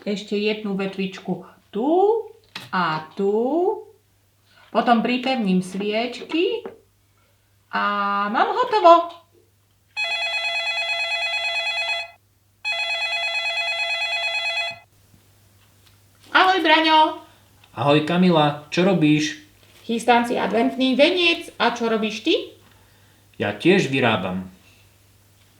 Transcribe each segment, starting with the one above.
Ešte jednu vetvičku tu a tu. Potom pripevním sviečky a mám hotovo. Ahoj, Braňo. Ahoj Kamila, čo robíš? Chystám si adventný veniec. A čo robíš ty? Ja tiež vyrábam.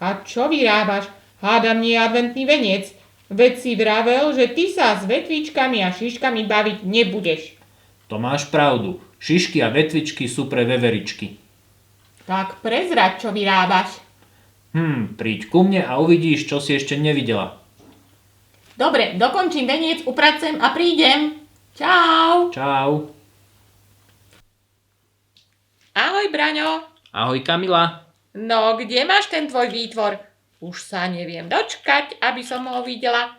A čo vyrábaš? Hádam nie adventný veniec. Veď si vravel, že ty sa s vetvičkami a šiškami baviť nebudeš. To máš pravdu. Šišky a vetvičky sú pre veveričky. Tak prezrať, čo vyrábaš. Príď ku mne a uvidíš, čo si ešte nevidela. Dobre, dokončím veniec, upracem a prídem. Čau. Čau. Ahoj, Braňo. Ahoj Kamila. No, kde máš ten tvoj výtvor? Už sa neviem dočkať, aby som ho videla.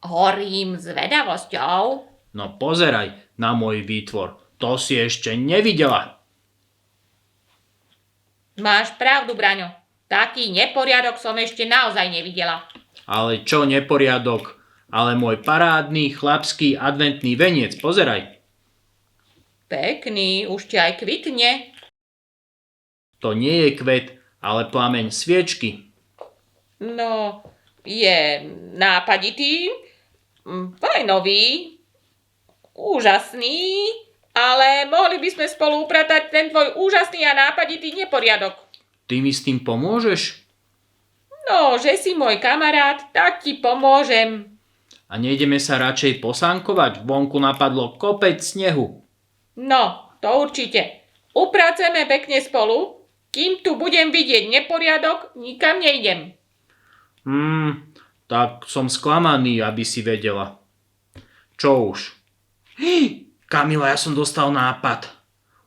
Horím zvedavosťou. No pozeraj na môj výtvor. To si ešte nevidela. Máš pravdu, Braňo. Taký neporiadok som ešte naozaj nevidela. Ale čo neporiadok? Ale môj parádny chlapský adventný veniec, pozeraj. Pekný, už ti aj kvitne. To nie je kvet, ale plameň sviečky. No, je nápaditý, fajnový, úžasný, ale mohli by sme spolu upratať ten tvoj úžasný a nápaditý neporiadok. Ty mi s tým pomôžeš? No, že si môj kamarát, tak ti pomôžem. A nejdeme sa radšej posánkovať? Vonku napadlo kopec snehu. No, to určite. Upraceme pekne spolu, kým tu budem vidieť neporiadok, nikam nejdem. Tak som sklamaný, aby si vedela. Čo už? Kamila, ja som dostal nápad.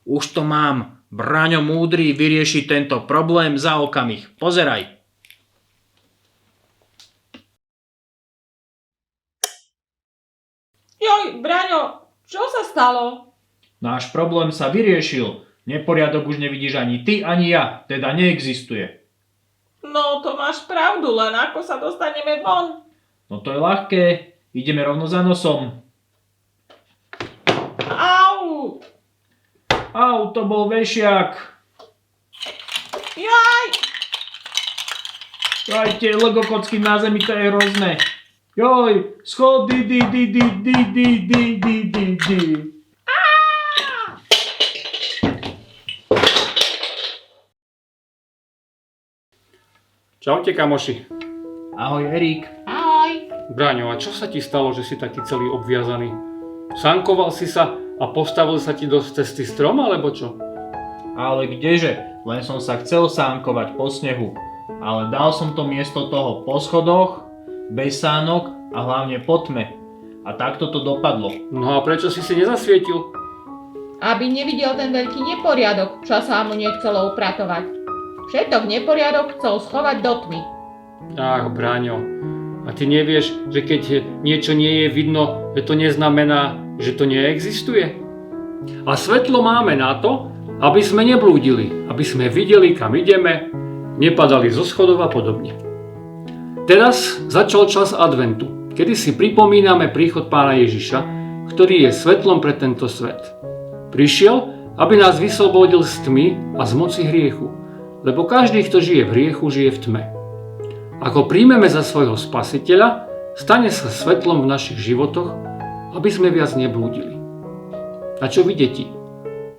Už to mám. Braňo múdry vyrieši tento problém za okamih. Pozeraj. Joj, Braňo, čo sa stalo? Náš problém sa vyriešil. Neporiadok už nevidíš ani ty, ani ja. Teda neexistuje. No, to máš pravdu, len ako sa dostaneme von? No to je ľahké. Ideme rovno za nosom. Au! Au, to bol vešiak. Jaj! Aj tie legokocky na zemi, to je hrozné. Joj, schody, di. Čaute kamoši. Ahoj Erik. Ahoj! Braňo, a čo sa ti stalo, že si taký celý obviazaný? Sánkoval si sa a postavil sa ti do cesty strom, alebo čo? Ale kdeže, len som sa chcel sánkovať po snehu. Ale dal som to miesto toho po schodoch, bez sánok a hlavne po tme. A takto to dopadlo. No a prečo si nezasvietil? Aby nevidel ten veľký neporiadok, čo sa mu nechcelo upratovať. Všetok neporiadok chcel schovať do tmy. Ach, Braňo, a ty nevieš, že keď niečo nie je vidno, že to neznamená, že to neexistuje? A svetlo máme na to, aby sme neblúdili, aby sme videli, kam ideme, nepadali zo schodov a podobne. Teraz začal čas adventu, kedy si pripomíname príchod Pána Ježiša, ktorý je svetlom pre tento svet. Prišiel, aby nás vyslobodil z tmy a z moci hriechu, lebo každý, kto žije v hriechu, žije v tme. Ako príjmeme za svojho spasiteľa, stane sa svetlom v našich životoch, aby sme viac neblúdili. A čo vy, deti?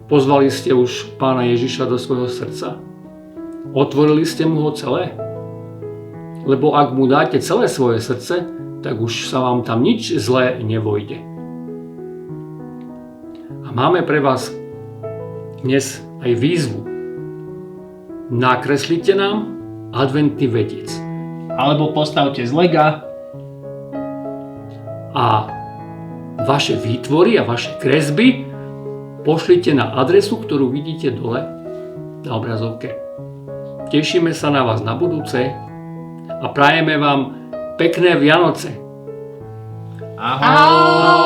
Pozvali ste už Pána Ježiša do svojho srdca? Otvorili ste mu ho celé? Lebo ak mu dáte celé svoje srdce, tak už sa vám tam nič zlé nevojde. A máme pre vás dnes aj výzvu. Nakreslite nám adventný veniec. Alebo postavte z lega. A vaše výtvory a vaše kresby pošlite na adresu, ktorú vidíte dole na obrazovke. Tešíme sa na vás na budúce a prajeme vám pekné Vianoce. Ahoj!